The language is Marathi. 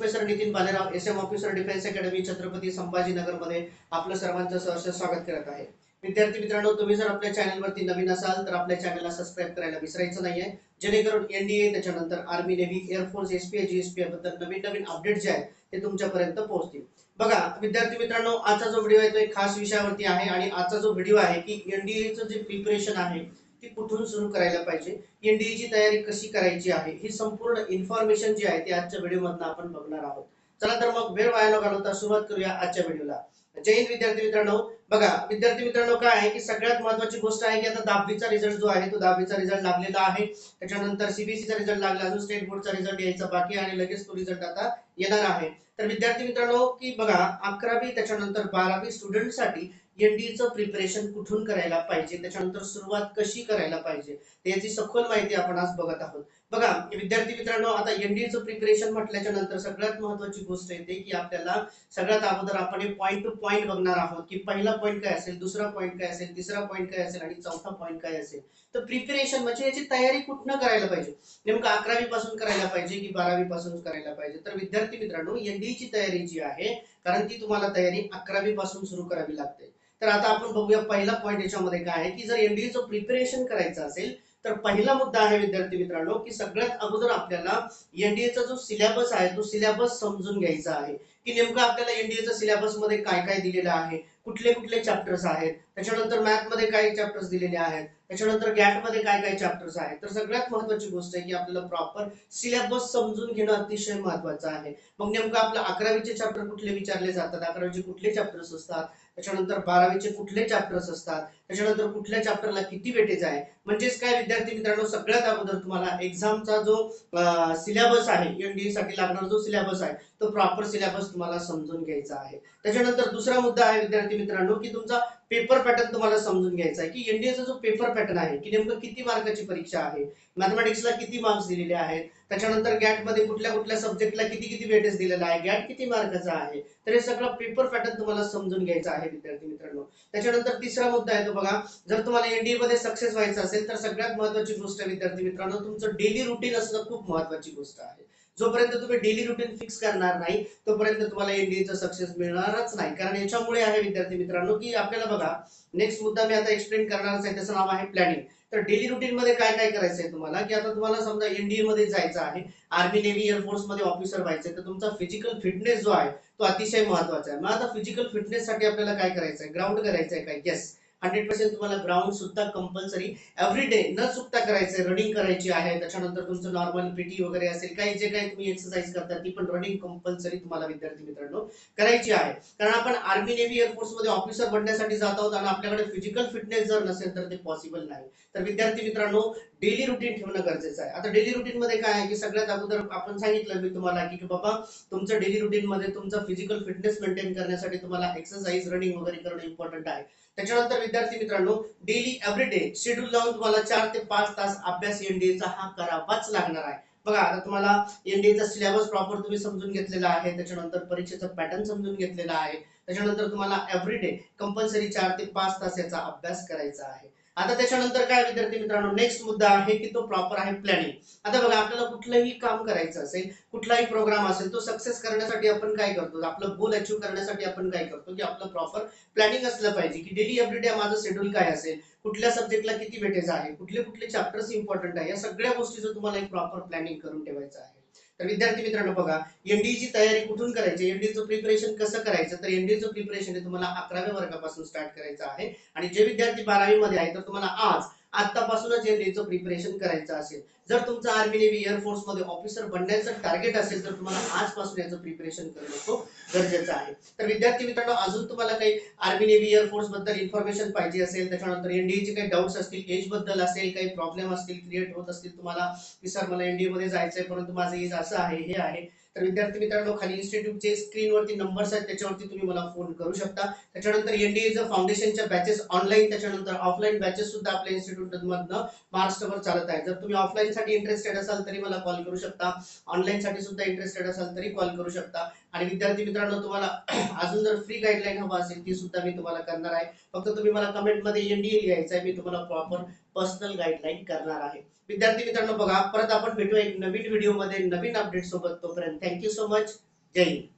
Professor Nitin Balerao, SM officer defence academy, Chhatrapati Sambhajinagar मध्ये आपलं सर्वांचं सहर्ष स्वागत करत आहे। विद्यार्थी मित्रांनो, तुम्ही जर आपल्या चॅनलवरती नवीन असाल तर आपल्या चॅनलला सबस्क्राइब करायला विसरायचं नाहीये, जेणेकरून एनडीए त्याच्यानंतर आर्मी, नेव्ही, एअरफोर्स, एसपीआय, जीएसपीआय बद्दल नवीन नवीन अपडेट जे आहेत ते तुमच्यापर्यंत पोहोचतील। बघा विद्यार्थी मित्रांनो, आजचा जो व्हिडिओ आहे तो एक खास विषयावरती आहे आणि आजचा जो व्हिडिओ आहे की एनडीएचं जे प्रिपरेशन आहे ती कुठून सुरू करायला पाहिजे, एनडीएची तयारी कशी करायची आहे, ही संपूर्ण इन्फॉर्मेशन जी आहे ती आजच्या व्हिडिओमधून आपण बघणार आहोत। चला तर मग वेळ वाया न घालवता सुरुवात करूया आजच्या व्हिडिओला। जय हिंद विद्यार्थी मित्रांनो। बघा विद्यार्थी मित्रांनो, काय आहे की सगळ्यात महत्त्वाची गोष्ट आहे की आता 10वीचा रिझल्ट जो आहे तो 10वीचा रिझल्ट लागलेला आहे। त्याच्यानंतर सीबीएसईचा रिझल्ट लागला, अजून स्टेट बोर्डचा रिझल्ट यायचा बाकी आहे आणि लगेच तो रिझल्ट आता येणार आहे। तर विद्यार्थी मित्रांनो की बघा 11वी त्याच्यानंतर 12वी स्टुडंटसाठी एनडीएचं प्रिपरेशन कुठून करायला पाहिजे, त्याच्यानंतर सुरुवात कशी करायला पाहिजे याची सखोल माहिती आपण आज बघत आहोत। बघा विद्यार्थी मित्रांनो, आता एनडीएचं प्रिपरेशन म्हटल्याच्या नंतर सगळ्यात महत्त्वाची गोष्ट येते की आपल्याला सगळ्यात अगोदर आपण हे पॉइंट टू पॉइंट बघणार आहोत की पहिला पॉइंट काय असेल, दुसरा पॉइंट काय असेल, तिसरा पॉइंट काय असेल आणि चौथा पॉइंट काय असेल। तर प्रिपरेशन म्हणजे याची तयारी कुठनं करायला पाहिजे, नेमकं 11वी पासून करायला पाहिजे की 12वी पासून करायला पाहिजे। तर विद्यार्थी मित्रांनो, एनडीएची तयारी जी आहे, कारण ती तुम्हाला तयारी 11वी पासून सुरू करावी लागते। तर आता आपण बघूया पहिला पॉइंट याच्यामध्ये काय आहे की जर एनडीएचं प्रिपरेशन करायचं असेल तर पहिला मुद्दा आहे विद्यार्थी मित्रांनो की सगळ्यात अगोदर आपल्याला एनडीएचा जो सिलेबस आहे तो सिलेबस समजून घ्यायचा आहे की नेमकं आपल्याला एनडीएच्या सिलेबस मध्ये काय काय दिलेलं आहे, कुठले कुठले चॅप्टर्स आहेत, त्याच्यानंतर मॅथ मध्ये काय चॅप्टर्स दिलेले आहेत, त्याच्यानंतर गॅट मध्ये काय काय चॅप्टर्स आहेत। तर सगळ्यात महत्त्वाची गोष्ट आहे की आपल्याला प्रॉपर सिलेबस समजून घेणं अतिशय महत्त्वाचं आहे। मग नेमकं आपलं 11वीचे चॅप्टर कुठले विचारले जातात, 11वीचे कुठले चॅप्टर्स असतात, त्याच्यानंतर 12वीचे कुठले चॅप्टर्स असतात, त्याच्यानंतर कुठल्या चॅप्टरला किती वेटेज आहे, म्हणजेच काय विद्यार्थी मित्रांनो, सगळ्यात अगोदर तुम्हाला एक्झामचा जो सिलेबस आहे, एनडीए साठी लागणारा जो सिलेबस आहे तो प्रॉपर सिलेबस तुम्हाला समजून घ्यायचा आहे। त्याच्यानंतर दुसरा मुद्दा आहे विद्यार्थी मित्रांनो की तुमचा पेपर पॅटर्न तुम्हाला समजून घ्यायचा आहे की एनडीएचा जो पेपर पॅटर्न आहे की नेमकं किती मार्काची परीक्षा आहे, मॅथमॅटिक्सला किती मार्क्स दिलेले आहेत, त्याच्यानंतर गॅट मध्ये कुठल्या कुठल्या सब्जेक्टला किती किती वेटेज दिलेला आहे, गॅट किती मार्काचा आहे। तर हे सगळं पेपर पॅटर्न तुम्हाला समजून घ्यायचा आहे विद्यार्थी मित्रांनो। त्याच्यानंतर तिसरा मुद्दा आहे तो बघा, जर तुम्हाला एनडीए मध्ये सक्सेस व्हायचं असेल तर सगळ्यात महत्त्वाची गोष्ट विद्यार्थी मित्रांनो तुमचं डेली रुटीन असणं खूप महत्त्वाची गोष्ट आहे। जोपर्यंत तुम्ही डेली रुटीन फिक्स करणार नाही तोपर्यंत तुम्हाला एनडीएचं सक्सेस मिळणारच नाही। कारण याच्यामुळे आहे विद्यार्थी मित्रांनो की आपल्याला बघा नेक्स्ट मुद्दा मी आता एक्सप्लेन करणारच आहे, त्याचं नाव आहे प्लॅनिंग। तर डेली रुटीन मध्ये काय काय करायचं आहे तुम्हाला की आता तुम्हाला समजा एनडीए मध्ये जायचं आहे, आर्मी, नेव्ही, एअरफोर्स मध्ये ऑफिसर व्हायचं तर तुमचा फिजिकल फिटनेस जो आहे तो अतिशय महत्त्वाचा आहे। मग आता फिजिकल फिटनेस साठी आपल्याला काय करायचं आहे, ग्राउंड करायचं आहे काय, येस 100% तुम्हाला ग्राउंड सुद्धा कंपल्सरी एव्हरी डे न चुकता करायचंय, रनिंग करायची आहे। त्याच्यानंतर तुमचं नॉर्मल पीटी वगैरे असेल, काही जे काही तुम्ही एक्सरसाइज करता ती पण रनिंग कंपल्सरी तुम्हाला विद्यार्थी मित्रांनो करायची आहे। कारण आपण आर्मी, नेव्ही, एअरफोर्स मध्ये ऑफिसर बनण्यासाठी जात आहोत आणि आपल्याकडे फिजिकल फिटनेस जर नसेल तर ते पॉसिबल नाही। तर विद्यार्थी मित्रांनो डेली रुटीन ठेवणं गरजेचं आहे। आता डेली रुटीन मध्ये काय आहे की सगळ्यात अगोदर आपण सांगितलं मी तुम्हाला की बाबा तुमचं डेली रुटीन मध्ये तुमचा फिजिकल फिटनेस मेंटेन करण्यासाठी तुम्हाला एक्सरसाइज, रनिंग वगैरे करणं इम्पॉर्टंट आहे। त्याच्यानंतर विद्यार्थी मित्रांनो डेली एव्हरी डे शेड्यूल लावून तुम्हाला 4 ते 5 तास अभ्यास एनडीएचा हा करावाच लागणार आहे। बघा आता तुम्हाला एनडीएचा सिलेबस प्रॉपर तुम्ही समजून घेतलेला आहे, त्याच्यानंतर परीक्षेचा पॅटर्न समजून घेतलेला आहे, त्याच्यानंतर तुम्हाला एव्हरी डे कंपल्सरी 4 ते 5 तास याचा अभ्यास करायचा आहे। आता त्याच्यानंतर काय विद्यार्थी मित्रांनो, नेक्स्ट मुद्दा आहे की तो प्रॉपर आहे प्लॅनिंग। आता बघा आपल्याला कुठलंही काम करायचं असेल, कुठलाही प्रोग्राम असेल, तो सक्सेस करण्यासाठी आपण काय करतो, आपलं गोल अचीव करण्यासाठी आपण काय करतो की आपलं प्रॉपर प्लॅनिंग असलं पाहिजे की डेली एव्हरी डे माझं शेड्यूल काय असेल, कुठल्या सब्जेक्टला किती वेटेज आहे, कुठले कुठले चॅप्टर्स इम्पॉर्टंट आहे, या सगळ्या गोष्टीचं तुम्हाला एक प्रॉपर प्लॅनिंग करून ठेवायचं आहे। तर विद्यार्थी मित्रांनो बघा एनडीएची तयारी कुठून करायची, एनडीएचं प्रिपरेशन कसं करायचं, तर एनडीएचं प्रिपरेशन हे तुम्हाला 11व्या वर्गापासून स्टार्ट करायचं आहे आणि जे विद्यार्थी 12वी मध्ये आहे तर तुम्हाला आतापासूनच एनडीएचं प्रिपरेशन करायचं असेल। जर तुमचं आर्मी, नेव्ही, एअरफोर्स मध्ये ऑफिसर बनण्याचं टार्गेट असेल तर तुम्हाला आजपासून याचं प्रिपरेशन करणं खूप गरजेचं आहे। तर विद्यार्थी मित्रांनो अजून तुम्हाला काही आर्मी, नेव्ही, एअरफोर्स बद्दल इन्फॉर्मेशन पाहिजे असेल, त्याच्यानंतर एनडीएचे काही डाऊट्स असतील, एज बद्दल असेल, काही प्रॉब्लेम असतील क्रिएट होत असतील तुम्हाला की सर मला एनडीए मध्ये जायचंय परंतु माझं एज असं आहे, हे आहे, तर विद्यार्थी मित्रांनो खाली इन्स्टिट्यूटचे स्क्रीनवरती नंबर्स आहेत त्याच्यावरती तुम्ही मला फोन करू शकता। त्याच्यानंतर एनडीएचं फाउंडेशनच्या बॅचेस ऑनलाईन त्याच्यानंतर ऑफलाईन बॅचेस सुद्धा आपल्या इन्स्टिट्यूट मधनं महाराष्ट्रभर चालत आहेत। जर तुम्ही ऑफलाईन साठी इंटरेस्टेड असाल तरी मला कॉल करू शकता, ऑनलाईन साठी सुद्धा इंटरेस्टेड असाल तरी कॉल करू शकता। आणि विद्यार्थी मित्रांनो तुम्हाला अजून जर फ्री गाईडलाईन हवा असेल ती सुद्धा मी तुम्हाला करणार आहे। फक्त तुम्ही मला कमेंट मध्ये एनडीए लिहायचं आहे, मी तुम्हाला प्रॉपर पर्सनल गाईडलाईन करणार आहे। विद्यार्थी मित्रांनो बघा परत आपण भेटूया एक नवीन व्हिडिओ मध्ये नवीन अपडेट सोबत, तोपर्यंत थँक्यू सो मच। जय हिंद.